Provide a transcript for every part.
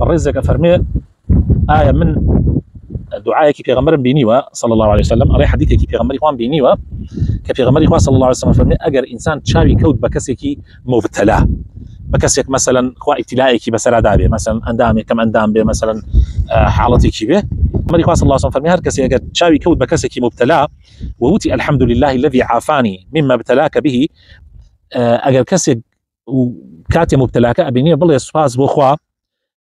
الرزق فرمي آية من دعائك في غمر بينيوا صلى الله عليه وسلم أري حديثك في غمر إخوان بينيوا كفي غمر إخوان صلى الله عليه وسلم فرمي أجر إنسان تشاوي كود بكسك مبتلى بكسك مثلا خوا ابتلائك بسرا دابه مثلا اندامي كم اندام به مثلا حالتك به غمر إخوان صلى الله عليه وسلم فرمي هر كسي أجر تشاوي كود بكسك مبتلى ووتي الحمد لله الذي عافاني مما ابتلاك به أجر كسك كاتي مبتلاك أبيني بالله سباز بو خوا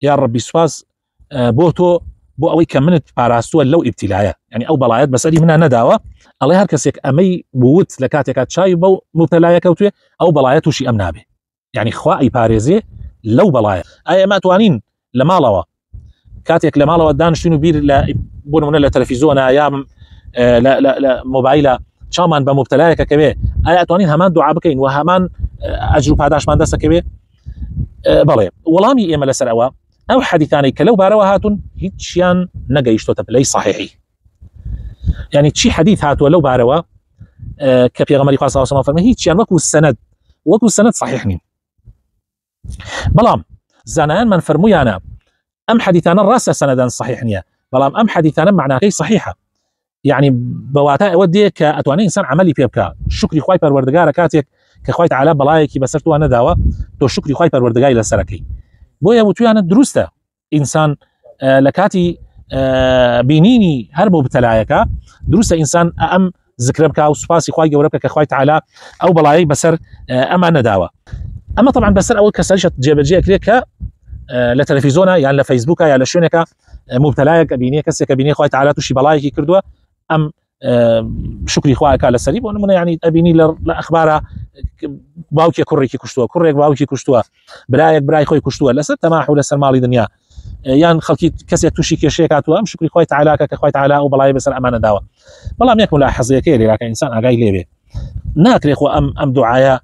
يا ربي سباز بوتو بو اوي كمنت باراستو لو ابتلايا يعني او بلايات بس ادي منها نداوه الله هركسك امي بوت لكاتك شاي بو مبتلايا كوتو او بلايات شي امنا به يعني خوا اي باريزي لو بلايا اي ما توانين لمالوا كاتك لمالوا دانشتونو بير لا بون من التلفزيون ايام لا موبايلا شامان بمبتلايا كبه اي اتوانين همان دعاء بكين وهمان اجرو باداش مان دسك به بلى ولامي ايما لسروا او حديثاني كلو باروا هاتون هيتشيان نقيشتو تبلي صحيحي يعني تشي حديث هاتو لو باروا كفي غمري صلى الله عليه وسلم هيتشيان وكو السند صحيحني بلام زانان من فرمويانا ام حديثانا راسا سندا صحيحني بلام ام حديثانا معناها كي صحيحه يعني بواتا ودي كاتواني انسان عملي بيبكا شكري خواي پروردگار كاتك كخواي تعالى بلايكي بسرتو انا داوا تو شكري خواي پروردگار لسركي بويا وتويانا دروسته انسان لكاتي بينيني هربو بتلايكا دروسته انسان ام ذكربكا وسباسي خواي جوربكا كخواي تعالى او بلاي بسر اما نداوه اما طبعا بسر اول كسرشه جيبجيه كليكا لتلفزيونا يعني لفيسبوكا يعني لشونكا مبتلايك بيني كسك بيني خواي تعالى توشي بلايكي كردوا ام شكري خواك على السريب وانا يعني ابيني لاخبارها باوكي كوريكي كشتوا كوريك باوكي كشتوا براي خوي كشتوا لسه تماح ولا مالي دنيا يعني خلكي كسيك توشي كشيكات وام شكري خوي تعالى كخوي تعالى او بلاي بس الامانه داوا والله ما يكون لا حظيه كيلي لكن انسان اجاي ليبي ناكري خو ام دعايا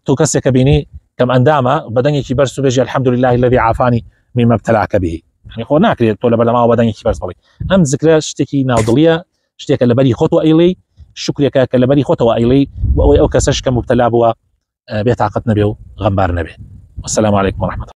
تو كسك بيني كم انداما بدني كبرسو بيجي الحمد لله الذي عافاني مما ابتلاك به يعني خو ناكري طول بلا بدني كبرس بلي ام ذكرى شتكي ناضليه شتيك لبري خطوه ايلي شكرك لبري خطوه ايلي او كسش كمبتلا بوا بيتعقد نبيه غمبار نبي والسلام عليكم ورحمه الله.